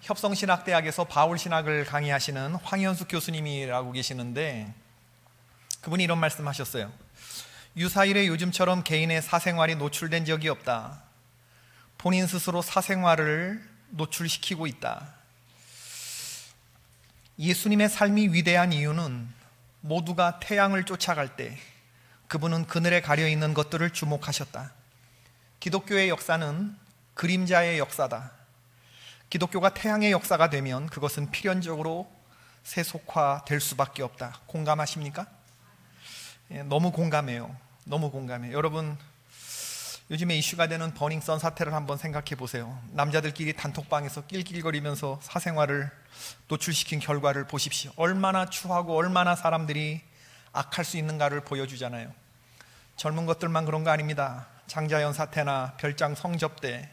협성신학대학에서 바울신학을 강의하시는 황현숙 교수님이라고 계시는데, 그분이 이런 말씀하셨어요. 유사일에 요즘처럼 개인의 사생활이 노출된 적이 없다. 본인 스스로 사생활을 노출시키고 있다. 예수님의 삶이 위대한 이유는 모두가 태양을 쫓아갈 때 그분은 그늘에 가려있는 것들을 주목하셨다. 기독교의 역사는 그림자의 역사다. 기독교가 태양의 역사가 되면 그것은 필연적으로 세속화될 수밖에 없다. 공감하십니까? 너무 공감해요. 너무 공감해요. 여러분, 요즘에 이슈가 되는 버닝썬 사태를 한번 생각해 보세요. 남자들끼리 단톡방에서 낄낄거리면서 사생활을 노출시킨 결과를 보십시오. 얼마나 추하고 얼마나 사람들이 악할 수 있는가를 보여주잖아요. 젊은 것들만 그런 거 아닙니다. 장자연 사태나 별장 성접대,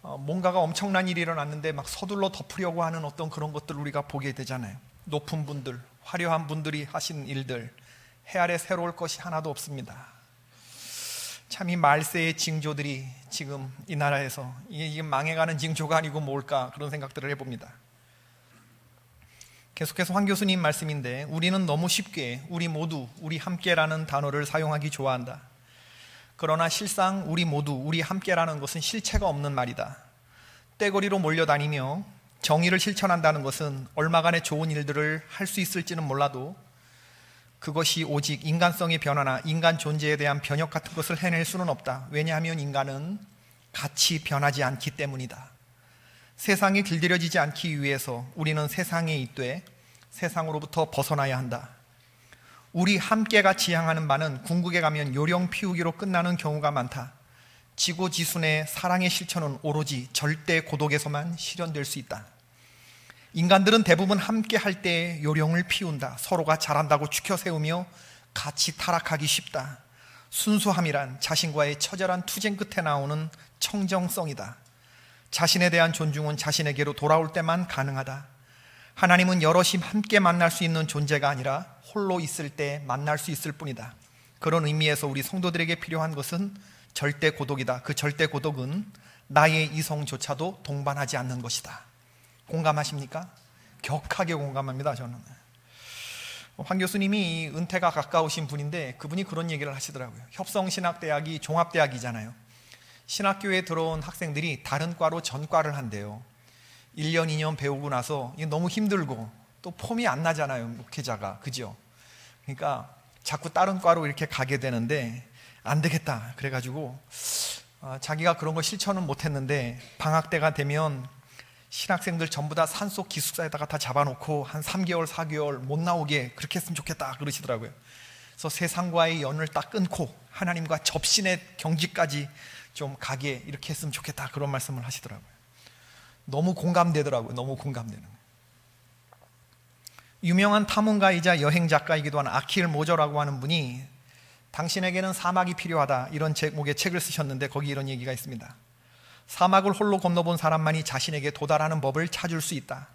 뭔가가 엄청난 일이 일어났는데 막 서둘러 덮으려고 하는 어떤 그런 것들을 우리가 보게 되잖아요. 높은 분들, 화려한 분들이 하신 일들, 해 아래 새로울 것이 하나도 없습니다. 참 이 말세의 징조들이 지금 이 나라에서 이게 망해가는 징조가 아니고 뭘까, 그런 생각들을 해봅니다. 계속해서 황 교수님 말씀인데, 우리는 너무 쉽게 우리 모두, 우리 함께라는 단어를 사용하기 좋아한다. 그러나 실상 우리 모두, 우리 함께라는 것은 실체가 없는 말이다. 떼거리로 몰려다니며 정의를 실천한다는 것은 얼마간의 좋은 일들을 할 수 있을지는 몰라도 그것이 오직 인간성의 변화나 인간 존재에 대한 변혁 같은 것을 해낼 수는 없다. 왜냐하면 인간은 같이 변하지 않기 때문이다. 세상에 길들여지지 않기 위해서 우리는 세상에 있되 세상으로부터 벗어나야 한다. 우리 함께가 지향하는 바는 궁극에 가면 요령 피우기로 끝나는 경우가 많다. 지고지순의 사랑의 실천은 오로지 절대 고독에서만 실현될 수 있다. 인간들은 대부분 함께 할 때 요령을 피운다. 서로가 잘한다고 추켜 세우며 같이 타락하기 쉽다. 순수함이란 자신과의 처절한 투쟁 끝에 나오는 청정성이다. 자신에 대한 존중은 자신에게로 돌아올 때만 가능하다. 하나님은 여럿이 함께 만날 수 있는 존재가 아니라 홀로 있을 때 만날 수 있을 뿐이다. 그런 의미에서 우리 성도들에게 필요한 것은 절대 고독이다. 그 절대 고독은 나의 이성조차도 동반하지 않는 것이다. 공감하십니까? 격하게 공감합니다. 저는. 황 교수님이 은퇴가 가까우신 분인데 그분이 그런 얘기를 하시더라고요. 협성신학대학이 종합대학이잖아요. 신학교에 들어온 학생들이 다른 과로 전과를 한대요. 1년, 2년 배우고 나서 이게 너무 힘들고 또 폼이 안 나잖아요, 목회자가. 그죠? 그러니까 자꾸 다른 과로 이렇게 가게 되는데 안 되겠다. 그래가지고 자기가 그런 거 실천은 못했는데 방학 때가 되면 신학생들 전부 다 산속 기숙사에다가 다 잡아놓고 한 3개월, 4개월 못 나오게 그렇게 했으면 좋겠다 그러시더라고요. 그래서 세상과의 연을 딱 끊고 하나님과 접신의 경지까지 좀 가게 이렇게 했으면 좋겠다, 그런 말씀을 하시더라고요. 너무 공감되더라고요. 너무 공감되는. 유명한 탐험가이자 여행 작가이기도 한 아킬 모저라고 하는 분이 당신에게는 사막이 필요하다, 이런 제목의 책을 쓰셨는데 거기 이런 얘기가 있습니다. 사막을 홀로 건너본 사람만이 자신에게 도달하는 법을 찾을 수 있다.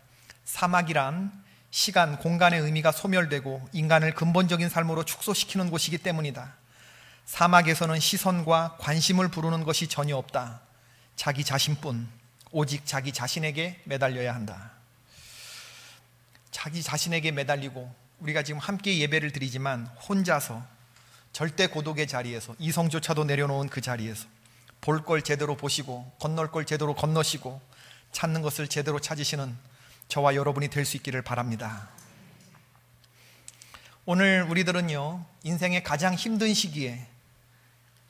사막이란 시간, 공간의 의미가 소멸되고 인간을 근본적인 삶으로 축소시키는 곳이기 때문이다. 사막에서는 시선과 관심을 부르는 것이 전혀 없다. 자기 자신뿐, 오직 자기 자신에게 매달려야 한다. 자기 자신에게 매달리고, 우리가 지금 함께 예배를 드리지만 혼자서 절대 고독의 자리에서, 이성조차도 내려놓은 그 자리에서 볼 걸 제대로 보시고 건널 걸 제대로 건너시고 찾는 것을 제대로 찾으시는 저와 여러분이 될 수 있기를 바랍니다. 오늘 우리들은요, 인생의 가장 힘든 시기에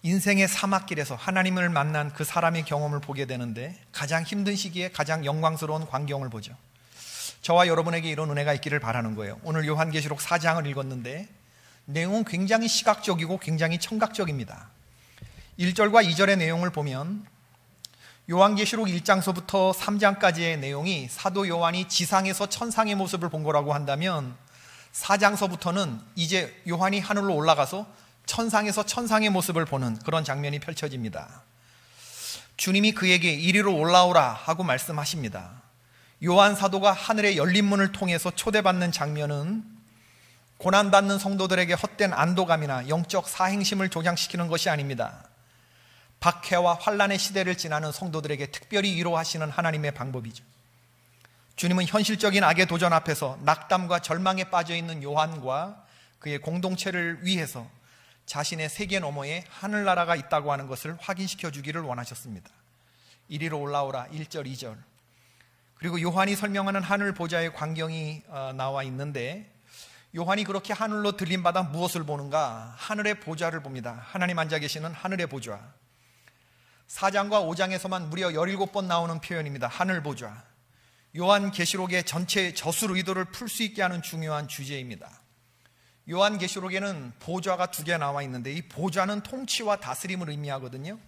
인생의 사막길에서 하나님을 만난 그 사람의 경험을 보게 되는데, 가장 힘든 시기에 가장 영광스러운 광경을 보죠. 저와 여러분에게 이런 은혜가 있기를 바라는 거예요. 오늘 요한계시록 4장을 읽었는데 내용은 굉장히 시각적이고 굉장히 청각적입니다. 1절과 2절의 내용을 보면 요한계시록 1장서부터 3장까지의 내용이 사도 요한이 지상에서 천상의 모습을 본 거라고 한다면, 4장서부터는 이제 요한이 하늘로 올라가서 천상에서 천상의 모습을 보는 그런 장면이 펼쳐집니다. 주님이 그에게 이리로 올라오라 하고 말씀하십니다. 요한 사도가 하늘의 열린 문을 통해서 초대받는 장면은 고난받는 성도들에게 헛된 안도감이나 영적 사행심을 조장시키는 것이 아닙니다. 박해와 환난의 시대를 지나는 성도들에게 특별히 위로하시는 하나님의 방법이죠. 주님은 현실적인 악의 도전 앞에서 낙담과 절망에 빠져있는 요한과 그의 공동체를 위해서 자신의 세계 너머에 하늘나라가 있다고 하는 것을 확인시켜 주기를 원하셨습니다. 이리로 올라오라 1절 2절. 그리고 요한이 설명하는 하늘 보좌의 광경이 나와 있는데, 요한이 그렇게 하늘로 들림받아 무엇을 보는가? 하늘의 보좌를 봅니다. 하나님 앉아 계시는 하늘의 보좌. 4장과 5장에서만 무려 17번 나오는 표현입니다. 하늘 보좌. 요한계시록의 전체 저술 의도를 풀 수 있게 하는 중요한 주제입니다. 요한계시록에는 보좌가 2개 나와 있는데, 이 보좌는 통치와 다스림을 의미하거든요.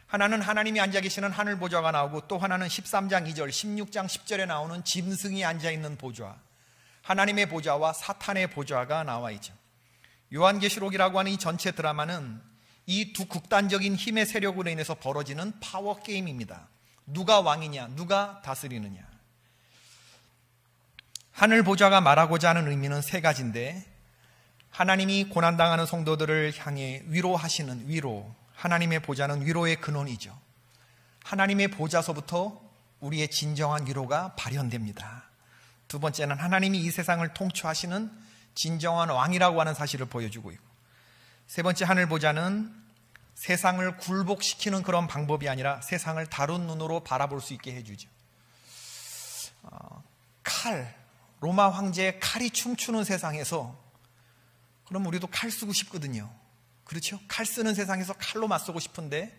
하나는 하나님이 앉아 계시는 하늘 보좌가 나오고, 또 하나는 13장 2절, 16장 10절에 나오는 짐승이 앉아 있는 보좌, 하나님의 보좌와 사탄의 보좌가 나와 있죠. 요한계시록이라고 하는 이 전체 드라마는 이 두 극단적인 힘의 세력으로 인해서 벌어지는 파워 게임입니다. 누가 왕이냐, 누가 다스리느냐. 하늘 보좌가 말하고자 하는 의미는 3가지인데, 하나님이 고난당하는 성도들을 향해 위로하시는 위로, 하나님의 보좌는 위로의 근원이죠. 하나님의 보좌서부터 우리의 진정한 위로가 발현됩니다. 2번째는 하나님이 이 세상을 통치하시는 진정한 왕이라고 하는 사실을 보여주고 있고, 3번째 하늘 보좌는 세상을 굴복시키는 그런 방법이 아니라 세상을 다른 눈으로 바라볼 수 있게 해주죠. 칼, 로마 황제의 칼이 춤추는 세상에서 그럼 우리도 칼 쓰고 싶거든요. 그렇죠? 칼 쓰는 세상에서 칼로 맞서고 싶은데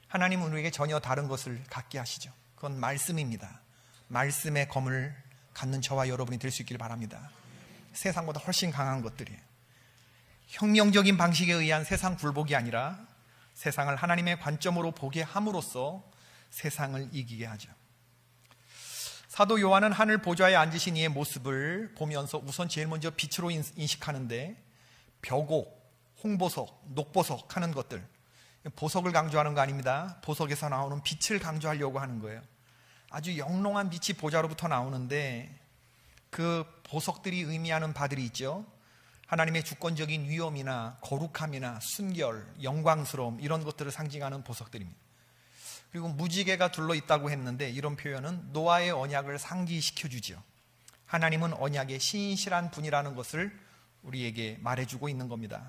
하나님은 우리에게 전혀 다른 것을 갖게 하시죠. 그건 말씀입니다. 말씀의 검을 갖는 저와 여러분이 될 수 있기를 바랍니다. 세상보다 훨씬 강한 것들이에요. 혁명적인 방식에 의한 세상 굴복이 아니라 세상을 하나님의 관점으로 보게 함으로써 세상을 이기게 하죠. 사도 요한은 하늘 보좌에 앉으신 이의 모습을 보면서 우선 제일 먼저 빛으로 인식하는데, 벽옥, 홍보석, 녹보석 하는 것들, 보석을 강조하는 거 아닙니다. 보석에서 나오는 빛을 강조하려고 하는 거예요. 아주 영롱한 빛이 보좌로부터 나오는데, 그 보석들이 의미하는 바들이 있죠. 하나님의 주권적인 위엄이나 거룩함이나 순결, 영광스러움, 이런 것들을 상징하는 보석들입니다. 그리고 무지개가 둘러있다고 했는데, 이런 표현은 노아의 언약을 상기시켜 주죠. 하나님은 언약의 신실한 분이라는 것을 우리에게 말해주고 있는 겁니다.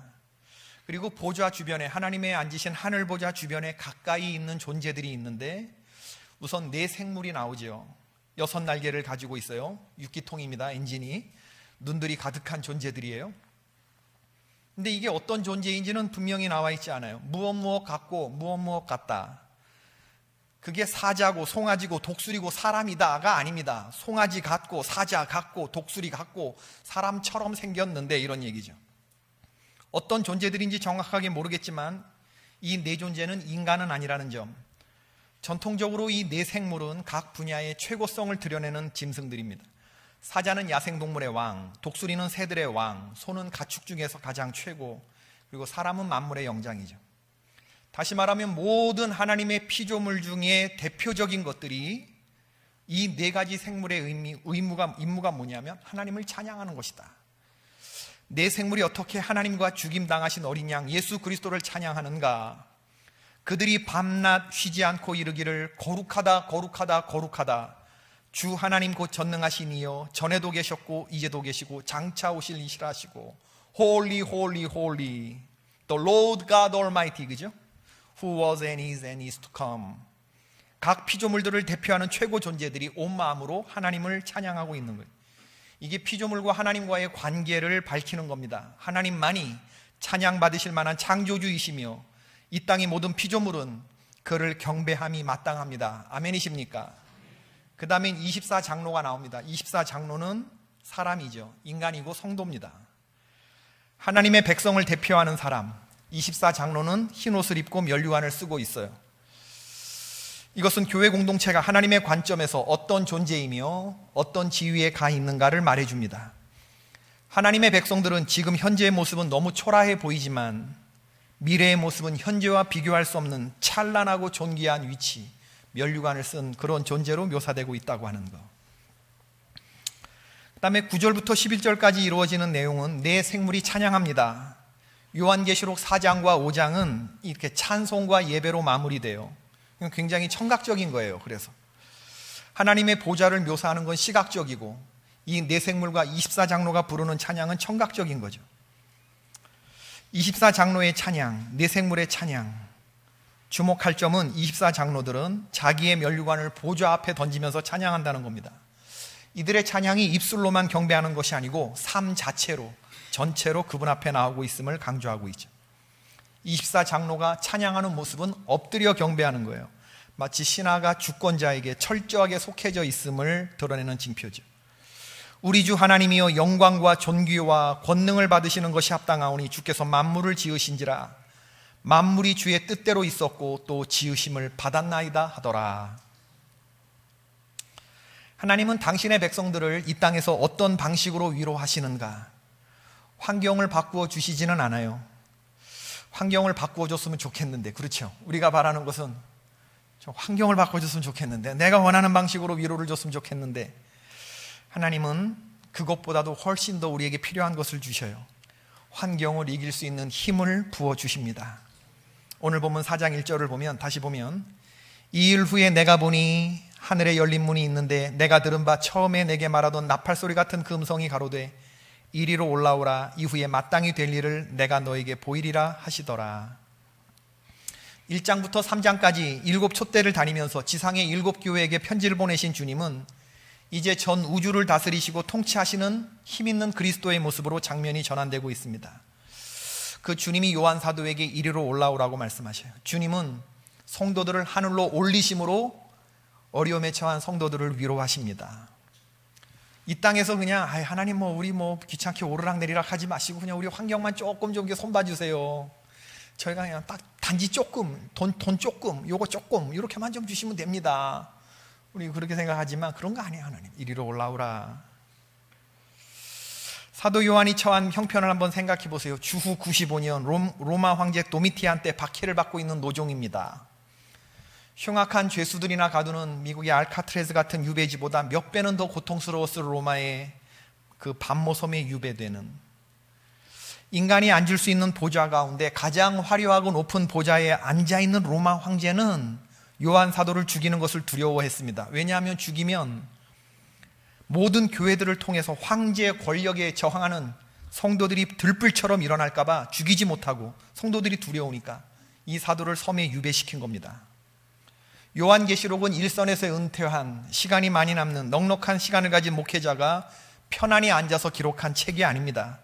그리고 보좌 주변에, 하나님의 앉으신 하늘 보좌 주변에 가까이 있는 존재들이 있는데, 우선 4생물이 나오죠. 6날개를 가지고 있어요. 6기통입니다. 엔진이. 눈들이 가득한 존재들이에요. 근데 이게 어떤 존재인지는 분명히 나와 있지 않아요. 무엇 같고 무엇 같다. 그게 사자고 송아지고 독수리고 사람이다가 아닙니다. 송아지 같고 사자 같고 독수리 같고 사람처럼 생겼는데, 이런 얘기죠. 어떤 존재들인지 정확하게 모르겠지만 이 4존재는 인간은 아니라는 점. 전통적으로 이 4생물은 각 분야의 최고성을 드러내는 짐승들입니다. 사자는 야생동물의 왕, 독수리는 새들의 왕, 소는 가축 중에서 가장 최고, 그리고 사람은 만물의 영장이죠. 다시 말하면 모든 하나님의 피조물 중에 대표적인 것들이 이 4가지 생물의 임무가 뭐냐면 하나님을 찬양하는 것이다. 4생물이 어떻게 하나님과 죽임당하신 어린 양 예수 그리스도를 찬양하는가? 그들이 밤낮 쉬지 않고 이르기를 거룩하다 거룩하다 거룩하다, 주 하나님 곧 전능하신 이여, 전에도 계셨고 이제도 계시고 장차 오실 이시라 하시고, Holy Holy Holy The Lord God Almighty, 그죠? Who was and is to come. 각 피조물들을 대표하는 최고 존재들이 온 마음으로 하나님을 찬양하고 있는 거예요. 이게 피조물과 하나님과의 관계를 밝히는 겁니다. 하나님만이 찬양받으실 만한 창조주이시며 이 땅의 모든 피조물은 그를 경배함이 마땅합니다. 아멘이십니까? 그 다음에 24장로가 나옵니다. 24장로는 사람이죠. 인간이고 성도입니다. 하나님의 백성을 대표하는 사람. 24장로는 흰옷을 입고 면류관을 쓰고 있어요. 이것은 교회 공동체가 하나님의 관점에서 어떤 존재이며 어떤 지위에 가 있는가를 말해줍니다. 하나님의 백성들은 지금 현재의 모습은 너무 초라해 보이지만 미래의 모습은 현재와 비교할 수 없는 찬란하고 존귀한 위치, 면류관을 쓴 그런 존재로 묘사되고 있다고 하는 것. 그 다음에 9절부터 11절까지 이루어지는 내용은 4생물이 찬양합니다. 요한계시록 4장과 5장은 이렇게 찬송과 예배로 마무리돼요. 굉장히 청각적인 거예요. 그래서 하나님의 보좌를 묘사하는 건 시각적이고 이 내생물과 24장로가 부르는 찬양은 청각적인 거죠. 24장로의 찬양, 내생물의 찬양. 주목할 점은 24장로들은 자기의 면류관을 보좌 앞에 던지면서 찬양한다는 겁니다. 이들의 찬양이 입술로만 경배하는 것이 아니고 삶 자체로, 전체로 그분 앞에 나오고 있음을 강조하고 있죠. 24장로가 찬양하는 모습은 엎드려 경배하는 거예요. 마치 신하가 주권자에게 철저하게 속해져 있음을 드러내는 징표죠. 우리 주 하나님이여 영광과 존귀와 권능을 받으시는 것이 합당하오니 주께서 만물을 지으신지라. 만물이 주의 뜻대로 있었고 또 지으심을 받았나이다 하더라. 하나님은 당신의 백성들을 이 땅에서 어떤 방식으로 위로하시는가? 환경을 바꾸어 주시지는 않아요. 환경을 바꾸어 줬으면 좋겠는데, 그렇죠? 우리가 바라는 것은 좀 환경을 바꿔줬으면 좋겠는데, 내가 원하는 방식으로 위로를 줬으면 좋겠는데, 하나님은 그것보다도 훨씬 더 우리에게 필요한 것을 주셔요. 환경을 이길 수 있는 힘을 부어주십니다. 오늘 본문 4장 1절을 보면, 다시 보면, 이 일 후에 내가 보니 하늘에 열린 문이 있는데 내가 들은 바 처음에 내게 말하던 나팔소리 같은 그 음성이 가로되 이리로 올라오라. 이후에 마땅히 될 일을 내가 너에게 보이리라 하시더라. 1장부터 3장까지 7 촛대를 다니면서 지상의 7 교회에게 편지를 보내신 주님은 이제 전 우주를 다스리시고 통치하시는 힘있는 그리스도의 모습으로 장면이 전환되고 있습니다. 그 주님이 요한 사도에게 이리로 올라오라고 말씀하셔요. 주님은 성도들을 하늘로 올리심으로 어려움에 처한 성도들을 위로하십니다. 이 땅에서 그냥 하나님 우리 귀찮게 오르락내리락 하지 마시고 그냥 우리 환경만 조금 좀 손봐주세요. 저희가 그냥 딱 단지 조금 돈 조금 요거 조금 이렇게만 좀 주시면 됩니다. 우리 그렇게 생각하지만 그런 거 아니에요. 하나님 이리로 올라오라. 사도 요한이 처한 형편을 한번 생각해 보세요. 주후 95년 로마 황제 도미티안 때 박해를 받고 있는 노종입니다. 흉악한 죄수들이나 가두는 미국의 알카트레즈 같은 유배지보다 몇 배는 더 고통스러웠을 로마의 그 반모섬에 유배되는, 인간이 앉을 수 있는 보좌 가운데 가장 화려하고 높은 보좌에 앉아있는 로마 황제는 요한 사도를 죽이는 것을 두려워했습니다. 왜냐하면 죽이면 모든 교회들을 통해서 황제의 권력에 저항하는 성도들이 들불처럼 일어날까 봐 죽이지 못하고, 성도들이 두려우니까 이 사도를 섬에 유배시킨 겁니다. 요한계시록은 일선에서 은퇴한, 시간이 많이 남는 넉넉한 시간을 가진 목회자가 편안히 앉아서 기록한 책이 아닙니다.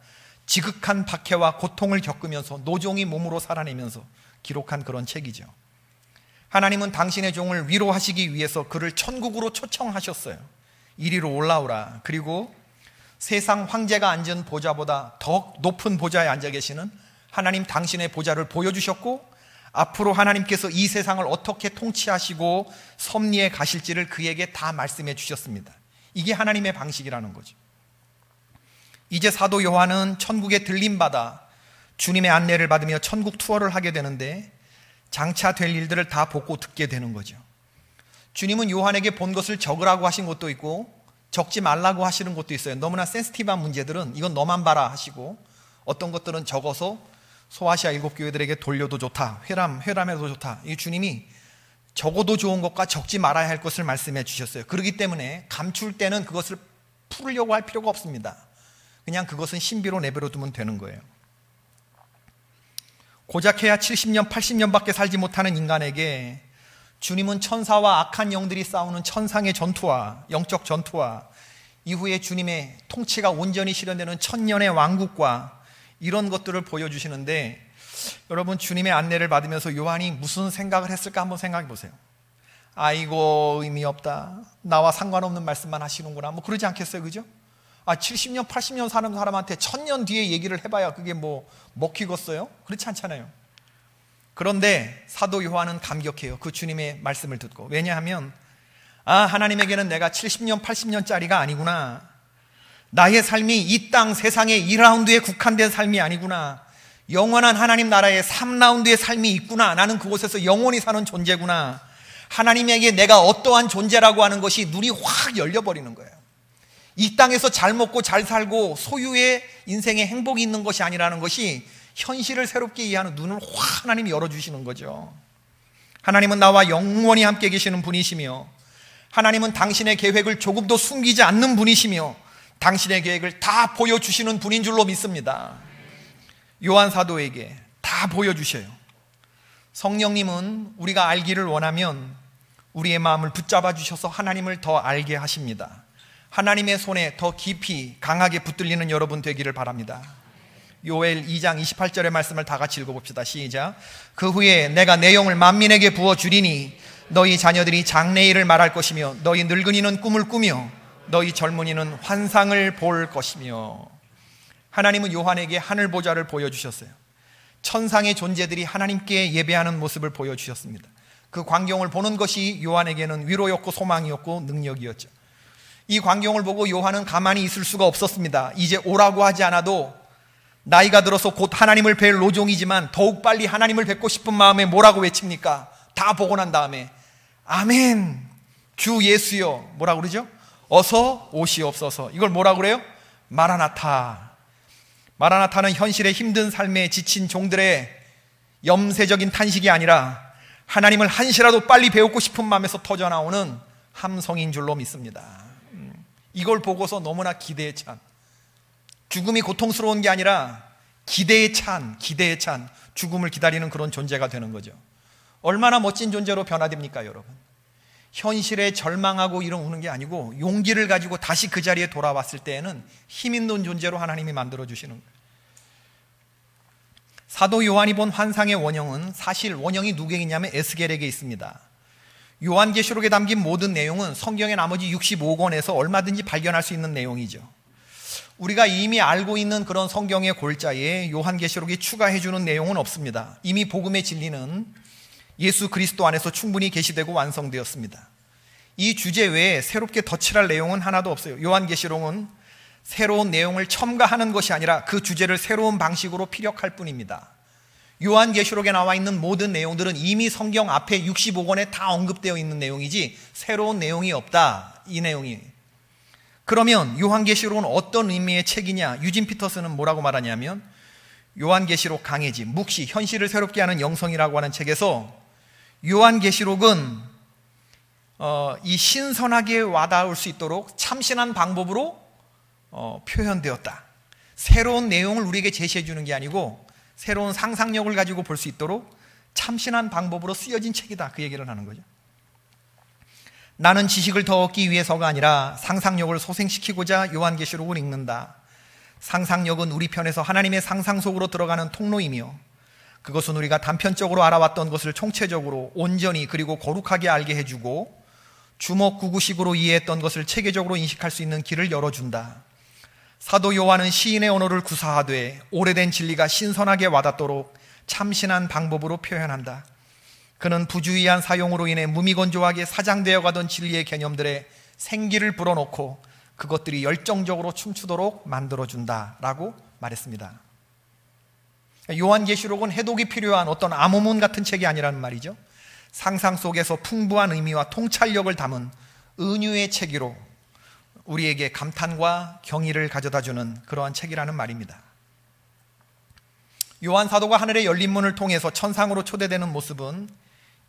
지극한 박해와 고통을 겪으면서 노종이 몸으로 살아내면서 기록한 그런 책이죠. 하나님은 당신의 종을 위로하시기 위해서 그를 천국으로 초청하셨어요. 이리로 올라오라. 그리고 세상 황제가 앉은 보좌보다 더 높은 보좌에 앉아 계시는 하나님 당신의 보좌를 보여주셨고, 앞으로 하나님께서 이 세상을 어떻게 통치하시고 섭리해 가실지를 그에게 다 말씀해 주셨습니다. 이게 하나님의 방식이라는 거죠. 이제 사도 요한은 천국에 들림받아 주님의 안내를 받으며 천국 투어를 하게 되는데, 장차 될 일들을 다 보고 듣게 되는 거죠. 주님은 요한에게 본 것을 적으라고 하신 것도 있고 적지 말라고 하시는 것도 있어요. 너무나 센시티브한 문제들은 이건 너만 봐라 하시고, 어떤 것들은 적어서 소아시아 7 교회들에게 돌려도 좋다, 회람해도 좋다. 이 주님이 적어도 좋은 것과 적지 말아야 할 것을 말씀해 주셨어요. 그렇기 때문에 감출 때는 그것을 풀으려고 할 필요가 없습니다. 그냥 그것은 신비로 내버려 두면 되는 거예요. 고작해야 70년 80년밖에 살지 못하는 인간에게 주님은 천사와 악한 영들이 싸우는 천상의 전투와 영적 전투와 이후에 주님의 통치가 온전히 실현되는 천년의 왕국과 이런 것들을 보여주시는데, 여러분 주님의 안내를 받으면서 요한이 무슨 생각을 했을까 한번 생각해 보세요. 아이고 의미 없다, 나와 상관없는 말씀만 하시는구나, 그러지 않겠어요? 그죠? 70년 80년 사는 사람한테 1000년 뒤에 얘기를 해봐야 그게 먹히겠어요? 그렇지 않잖아요. 그런데 사도 요한은 감격해요. 그 주님의 말씀을 듣고. 왜냐하면 하나님에게는 내가 70년 80년짜리가 아니구나, 나의 삶이 이 땅 세상의 2라운드에 국한된 삶이 아니구나, 영원한 하나님 나라의 3라운드의 삶이 있구나, 나는 그곳에서 영원히 사는 존재구나, 하나님에게 내가 어떠한 존재라고 하는 것이 눈이 확 열려버리는 거예요. 이 땅에서 잘 먹고 잘 살고 소유의 인생에 행복이 있는 것이 아니라는 것이 현실을 새롭게 이해하는 눈을 확 하나님이 열어주시는 거죠. 하나님은 나와 영원히 함께 계시는 분이시며 하나님은 당신의 계획을 조금도 숨기지 않는 분이시며 당신의 계획을 다 보여주시는 분인 줄로 믿습니다. 요한 사도에게 다 보여주셔요. 성령님은 우리가 알기를 원하면 우리의 마음을 붙잡아 주셔서 하나님을 더 알게 하십니다. 하나님의 손에 더 깊이 강하게 붙들리는 여러분 되기를 바랍니다. 요엘 2장 28절의 말씀을 다 같이 읽어봅시다. 시작. 그 후에 내가 내 영을 만민에게 부어주리니 너희 자녀들이 장래일을 말할 것이며 너희 늙은이는 꿈을 꾸며 너희 젊은이는 환상을 볼 것이며. 하나님은 요한에게 하늘 보좌를 보여주셨어요. 천상의 존재들이 하나님께 예배하는 모습을 보여주셨습니다. 그 광경을 보는 것이 요한에게는 위로였고 소망이었고 능력이었죠. 이 광경을 보고 요한은 가만히 있을 수가 없었습니다. 이제 오라고 하지 않아도 나이가 들어서 곧 하나님을 뵐 노종이지만 더욱 빨리 하나님을 뵙고 싶은 마음에 뭐라고 외칩니까? 다 보고 난 다음에 아멘, 주 예수여, 뭐라고 그러죠? 어서 오시옵소서. 이걸 뭐라고 그래요? 마라나타. 마라나타는 현실의 힘든 삶에 지친 종들의 염세적인 탄식이 아니라 하나님을 한시라도 빨리 배우고 싶은 마음에서 터져나오는 함성인 줄로 믿습니다. 이걸 보고서 너무나 기대에 찬, 죽음이 고통스러운 게 아니라 기대에 찬 죽음을 기다리는 그런 존재가 되는 거죠. 얼마나 멋진 존재로 변화됩니까, 여러분? 현실에 절망하고 이러는 게 아니고 용기를 가지고 다시 그 자리에 돌아왔을 때에는 힘 있는 존재로 하나님이 만들어주시는 거예요. 사도 요한이 본 환상의 원형은 사실 원형이 누구에게냐면 에스겔에게 있습니다. 요한계시록에 담긴 모든 내용은 성경의 나머지 65권에서 얼마든지 발견할 수 있는 내용이죠. 우리가 이미 알고 있는 그런 성경의 골자에 요한계시록이 추가해주는 내용은 없습니다. 이미 복음의 진리는 예수 그리스도 안에서 충분히 계시되고 완성되었습니다. 이 주제 외에 새롭게 덧칠할 내용은 하나도 없어요. 요한계시록은 새로운 내용을 첨가하는 것이 아니라 그 주제를 새로운 방식으로 피력할 뿐입니다. 요한계시록에 나와 있는 모든 내용들은 이미 성경 앞에 65권에 다 언급되어 있는 내용이지 새로운 내용이 없다, 이 내용이. 그러면 요한계시록은 어떤 의미의 책이냐? 유진 피터스는 뭐라고 말하냐면 요한계시록 강해지, 묵시, 현실을 새롭게 하는 영성이라고 하는 책에서 요한계시록은 이 신선하게 와닿을 수 있도록 참신한 방법으로 표현되었다. 새로운 내용을 우리에게 제시해 주는 게 아니고 새로운 상상력을 가지고 볼 수 있도록 참신한 방법으로 쓰여진 책이다, 그 얘기를 하는 거죠. 나는 지식을 더 얻기 위해서가 아니라 상상력을 소생시키고자 요한계시록을 읽는다. 상상력은 우리 편에서 하나님의 상상 속으로 들어가는 통로이며 그것은 우리가 단편적으로 알아왔던 것을 총체적으로 온전히 그리고 거룩하게 알게 해주고 주먹구구식으로 이해했던 것을 체계적으로 인식할 수 있는 길을 열어준다. 사도 요한은 시인의 언어를 구사하되 오래된 진리가 신선하게 와닿도록 참신한 방법으로 표현한다. 그는 부주의한 사용으로 인해 무미건조하게 사장되어 가던 진리의 개념들에 생기를 불어넣고 그것들이 열정적으로 춤추도록 만들어준다 라고 말했습니다. 요한계시록은 해독이 필요한 어떤 암호문 같은 책이 아니라는 말이죠. 상상 속에서 풍부한 의미와 통찰력을 담은 은유의 책으로 우리에게 감탄과 경의를 가져다주는 그러한 책이라는 말입니다. 요한 사도가 하늘의 열린 문을 통해서 천상으로 초대되는 모습은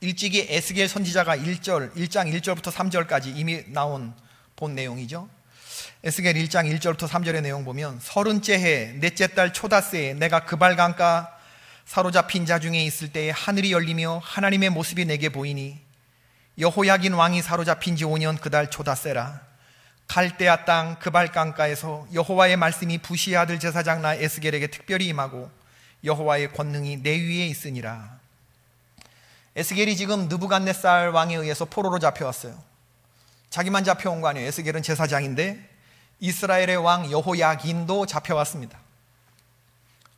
일찍이 에스겔 선지자가 1장 1절부터 3절까지 이미 나온 본 내용이죠. 에스겔 1장 1절부터 3절의 내용 보면 30째 해 넷째 달 초다새에 내가 그발강가 사로잡힌 자 중에 있을 때에 하늘이 열리며 하나님의 모습이 내게 보이니 여호야긴 왕이 사로잡힌 지 5년 그달 초다새라. 갈대아 땅 그발강가에서 여호와의 말씀이 부시의 아들 제사장 나 에스겔에게 특별히 임하고 여호와의 권능이 내 위에 있으니라. 에스겔이 지금 느부갓네살 왕에 의해서 포로로 잡혀왔어요. 자기만 잡혀온 거 아니에요. 에스겔은 제사장인데 이스라엘의 왕 여호야긴도 잡혀왔습니다.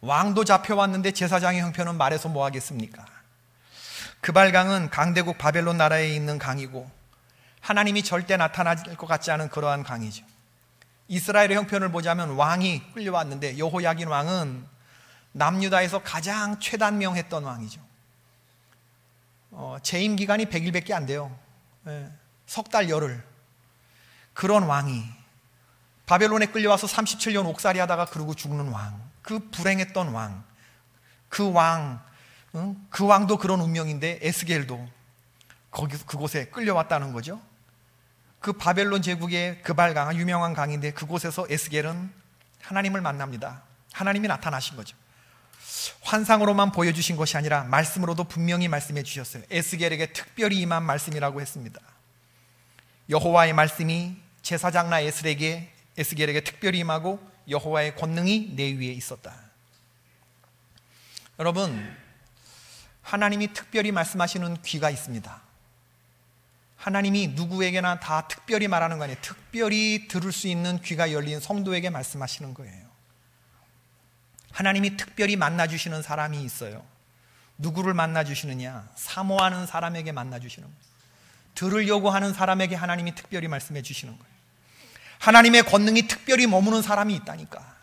왕도 잡혀왔는데 제사장의 형편은 말해서 뭐 하겠습니까? 그발강은 강대국 바벨론 나라에 있는 강이고 하나님이 절대 나타날 것 같지 않은 그러한 강이죠. 이스라엘의 형편을 보자면 왕이 끌려왔는데 여호야긴 왕은 남유다에서 가장 최단명했던 왕이죠. 재임 기간이 100일밖에 안 돼요. 석 달 열흘. 그런 왕이 바벨론에 끌려와서 37년 옥살이 하다가 그러고 죽는 왕, 그 불행했던 왕, 그 왕도 그런 운명인데 에스겔도 그곳에 끌려왔다는 거죠. 그 바벨론 제국의 그발강, 유명한 강인데 그곳에서 에스겔은 하나님을 만납니다. 하나님이 나타나신 거죠. 환상으로만 보여주신 것이 아니라 말씀으로도 분명히 말씀해 주셨어요. 에스겔에게 특별히 임한 말씀이라고 했습니다. 여호와의 말씀이 제사장나 에스겔에게 특별히 임하고 여호와의 권능이 내 위에 있었다. 여러분, 하나님이 특별히 말씀하시는 귀가 있습니다. 하나님이 누구에게나 다 특별히 말하는 거 아니에요. 특별히 들을 수 있는 귀가 열린 성도에게 말씀하시는 거예요. 하나님이 특별히 만나주시는 사람이 있어요. 누구를 만나주시느냐? 사모하는 사람에게 만나주시는 거예요. 들으려고 하는 사람에게 하나님이 특별히 말씀해 주시는 거예요. 하나님의 권능이 특별히 머무는 사람이 있다니까.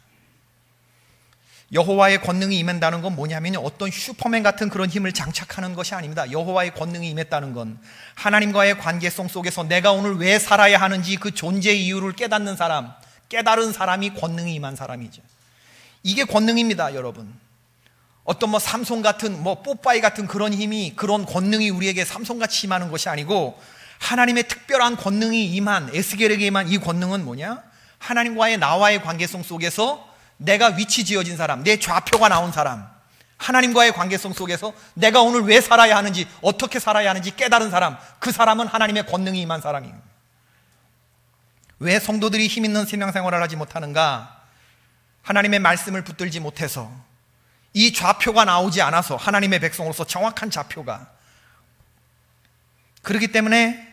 여호와의 권능이 임한다는 건 뭐냐면 어떤 슈퍼맨 같은 그런 힘을 장착하는 것이 아닙니다. 여호와의 권능이 임했다는 건 하나님과의 관계성 속에서 내가 오늘 왜 살아야 하는지 그 존재 이유를 깨닫는 사람, 깨달은 사람이 권능이 임한 사람이죠. 이게 권능입니다, 여러분. 어떤 삼손 같은 뽀빠이 같은 그런 힘이, 그런 권능이 우리에게 삼손같이 임하는 것이 아니고 하나님의 특별한 권능이 임한, 에스겔에게 임한 이 권능은 뭐냐? 하나님과의 나와의 관계성 속에서 내가 위치 지어진 사람, 내 좌표가 나온 사람, 하나님과의 관계성 속에서 내가 오늘 왜 살아야 하는지, 어떻게 살아야 하는지 깨달은 사람, 그 사람은 하나님의 권능이 임한 사람이에요. 왜 성도들이 힘 있는 신앙생활을 하지 못하는가? 하나님의 말씀을 붙들지 못해서, 이 좌표가 나오지 않아서, 하나님의 백성으로서 정확한 좌표가. 그렇기 때문에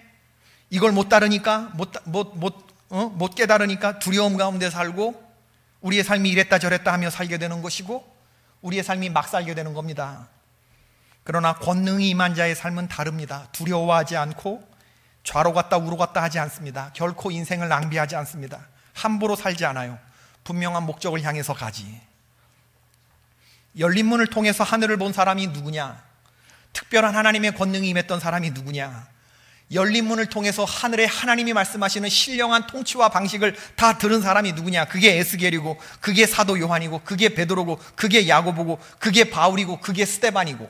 이걸 못 따르니까, 못 깨달으니까 두려움 가운데 살고 우리의 삶이 이랬다 저랬다 하며 살게 되는 것이고 우리의 삶이 막 살게 되는 겁니다. 그러나 권능이 임한 자의 삶은 다릅니다. 두려워하지 않고 좌로 갔다 우로 갔다 하지 않습니다. 결코 인생을 낭비하지 않습니다. 함부로 살지 않아요. 분명한 목적을 향해서 가지. 열린 문을 통해서 하늘을 본 사람이 누구냐? 특별한 하나님의 권능이 임했던 사람이 누구냐? 열린 문을 통해서 하늘에 하나님이 말씀하시는 신령한 통치와 방식을 다 들은 사람이 누구냐? 그게 에스겔이고, 그게 사도 요한이고, 그게 베드로고, 그게 야고보고, 그게 바울이고, 그게 스데반이고,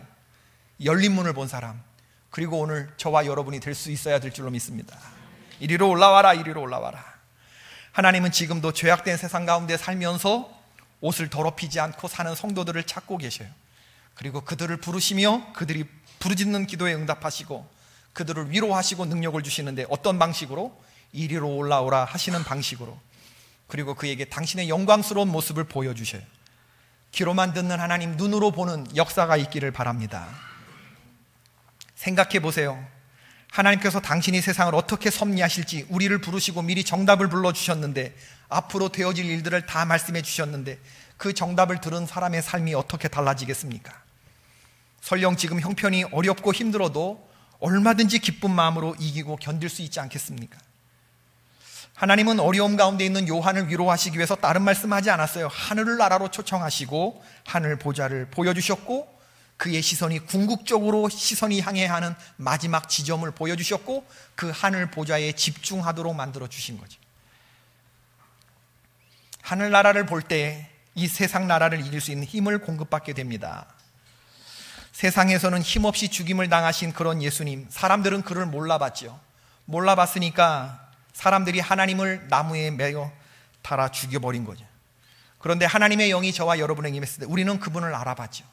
열린 문을 본 사람. 그리고 오늘 저와 여러분이 될 수 있어야 될 줄로 믿습니다. 이리로 올라와라, 이리로 올라와라. 하나님은 지금도 죄악된 세상 가운데 살면서 옷을 더럽히지 않고 사는 성도들을 찾고 계셔요. 그리고 그들을 부르시며 그들이 부르짖는 기도에 응답하시고 그들을 위로하시고 능력을 주시는데 어떤 방식으로? 이리로 올라오라 하시는 방식으로. 그리고 그에게 당신의 영광스러운 모습을 보여주셔요. 귀로만 듣는 하나님, 눈으로 보는 역사가 있기를 바랍니다. 생각해 보세요. 하나님께서 당신이 세상을 어떻게 섭리하실지 우리를 부르시고 미리 정답을 불러주셨는데, 앞으로 되어질 일들을 다 말씀해 주셨는데 그 정답을 들은 사람의 삶이 어떻게 달라지겠습니까? 설령 지금 형편이 어렵고 힘들어도 얼마든지 기쁜 마음으로 이기고 견딜 수 있지 않겠습니까? 하나님은 어려움 가운데 있는 요한을 위로하시기 위해서 다른 말씀하지 않았어요. 하늘 나라로 초청하시고 하늘 보좌를 보여주셨고 그의 시선이 궁극적으로 시선이 향해야 하는 마지막 지점을 보여주셨고 그 하늘 보좌에 집중하도록 만들어 주신 거죠. 하늘 나라를 볼 때 이 세상 나라를 이길 수 있는 힘을 공급받게 됩니다. 세상에서는 힘없이 죽임을 당하신 그런 예수님, 사람들은 그를 몰라봤죠. 몰라봤으니까 사람들이 하나님을 나무에 매어 달아 죽여버린 거죠. 그런데 하나님의 영이 저와 여러분에게 임했을 때 우리는 그분을 알아봤죠.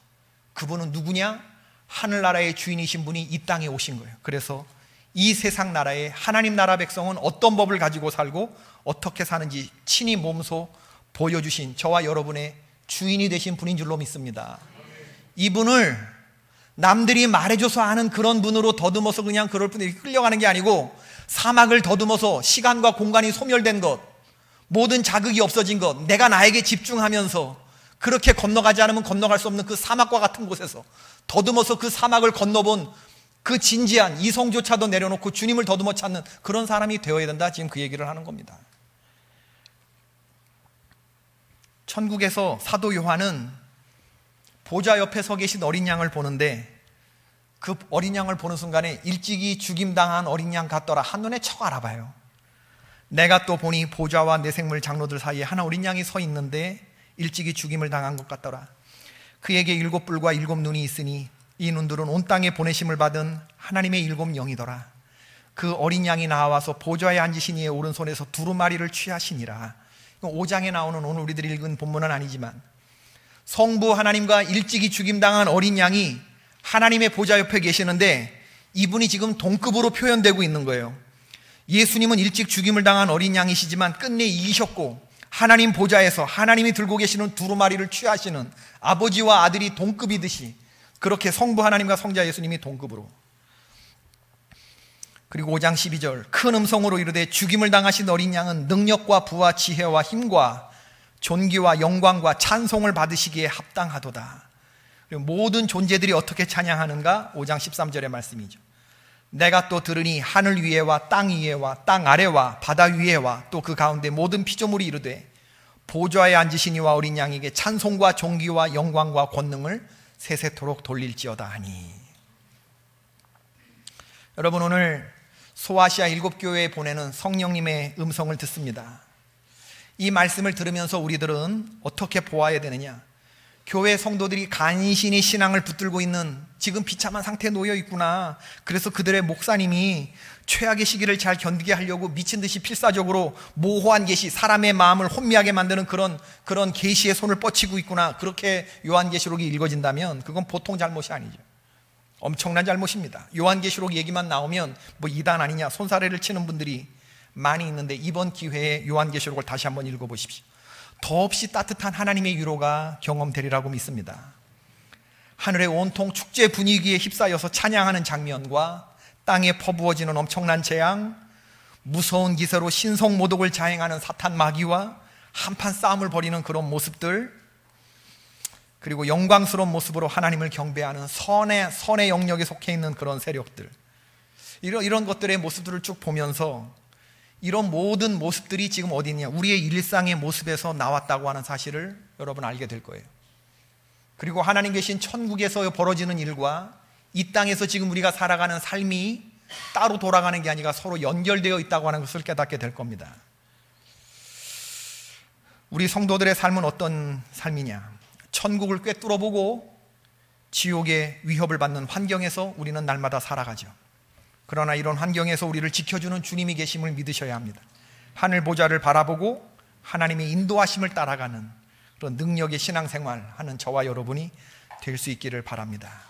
그분은 누구냐? 하늘나라의 주인이신 분이 이 땅에 오신 거예요. 그래서 이 세상 나라의 하나님 나라 백성은 어떤 법을 가지고 살고 어떻게 사는지 친히 몸소 보여주신 저와 여러분의 주인이 되신 분인 줄로 믿습니다. 이분을 남들이 말해줘서 아는 그런 분으로 더듬어서 그냥 그럴 뿐이지 끌려가는 게 아니고, 사막을 더듬어서 시간과 공간이 소멸된 것, 모든 자극이 없어진 것, 내가 나에게 집중하면서 그렇게 건너가지 않으면 건너갈 수 없는 그 사막과 같은 곳에서 더듬어서 그 사막을 건너본 그 진지한 이성조차도 내려놓고 주님을 더듬어 찾는 그런 사람이 되어야 된다. 지금 그 얘기를 하는 겁니다. 천국에서 사도 요한은 보좌 옆에 서 계신 어린 양을 보는데 그 어린 양을 보는 순간에 일찍이 죽임당한 어린 양 같더라. 한눈에 척 알아봐요. 내가 또 보니 보좌와 내생물 장로들 사이에 하나 어린 양이 서 있는데 일찍이 죽임을 당한 것 같더라. 그에게 7 뿔과 7 눈이 있으니 이 눈들은 온 땅에 보내심을 받은 하나님의 7 영이더라. 그 어린 양이 나와서 보좌에 앉으신 이의 오른손에서 두루마리를 취하시니라. 5장에 나오는 오늘 우리들이 읽은 본문은 아니지만 성부 하나님과 일찍이 죽임당한 어린 양이 하나님의 보좌 옆에 계시는데 이분이 지금 동급으로 표현되고 있는 거예요. 예수님은 일찍 죽임을 당한 어린 양이시지만 끝내 이기셨고 하나님 보좌에서 하나님이 들고 계시는 두루마리를 취하시는 아버지와 아들이 동급이듯이 그렇게 성부 하나님과 성자 예수님이 동급으로. 그리고 5장 12절 큰 음성으로 이르되 죽임을 당하신 어린 양은 능력과 부와 지혜와 힘과 존귀와 영광과 찬송을 받으시기에 합당하도다. 그리고 모든 존재들이 어떻게 찬양하는가? 5장 13절의 말씀이죠. 내가 또 들으니 하늘 위에와 땅 위에와 땅 아래와 바다 위에와 또 그 가운데 모든 피조물이 이르되 보좌에 앉으신 이와 어린 양에게 찬송과 존귀와 영광과 권능을 세세토록 돌릴지어다 하니. 여러분, 오늘 소아시아 7교회에 보내는 성령님의 음성을 듣습니다. 이 말씀을 들으면서 우리들은 어떻게 보아야 되느냐? 교회 성도들이 간신히 신앙을 붙들고 있는 지금 비참한 상태에 놓여 있구나. 그래서 그들의 목사님이 최악의 시기를 잘 견디게 하려고 미친 듯이 필사적으로 모호한 계시, 사람의 마음을 혼미하게 만드는 그런 계시의 손을 뻗치고 있구나. 그렇게 요한계시록이 읽어진다면 그건 보통 잘못이 아니죠. 엄청난 잘못입니다. 요한계시록 얘기만 나오면 뭐 이단 아니냐 손사래를 치는 분들이 많이 있는데 이번 기회에 요한계시록을 다시 한번 읽어보십시오. 더없이 따뜻한 하나님의 위로가 경험되리라고 믿습니다. 하늘의 온통 축제 분위기에 휩싸여서 찬양하는 장면과 땅에 퍼부어지는 엄청난 재앙, 무서운 기세로 신성모독을 자행하는 사탄 마귀와 한판 싸움을 벌이는 그런 모습들, 그리고 영광스러운 모습으로 하나님을 경배하는 선의 영역에 속해 있는 그런 세력들, 이런 것들의 모습들을 쭉 보면서 이런 모든 모습들이 지금 어디 있냐? 우리의 일상의 모습에서 나왔다고 하는 사실을 여러분 알게 될 거예요. 그리고 하나님 계신 천국에서 벌어지는 일과 이 땅에서 지금 우리가 살아가는 삶이 따로 돌아가는 게 아니라 서로 연결되어 있다고 하는 것을 깨닫게 될 겁니다. 우리 성도들의 삶은 어떤 삶이냐? 천국을 꿰뚫어보고 지옥의 위협을 받는 환경에서 우리는 날마다 살아가죠. 그러나 이런 환경에서 우리를 지켜주는 주님이 계심을 믿으셔야 합니다. 하늘 보좌를 바라보고 하나님의 인도하심을 따라가는 그런 능력의 신앙생활 하는 저와 여러분이 될 수 있기를 바랍니다.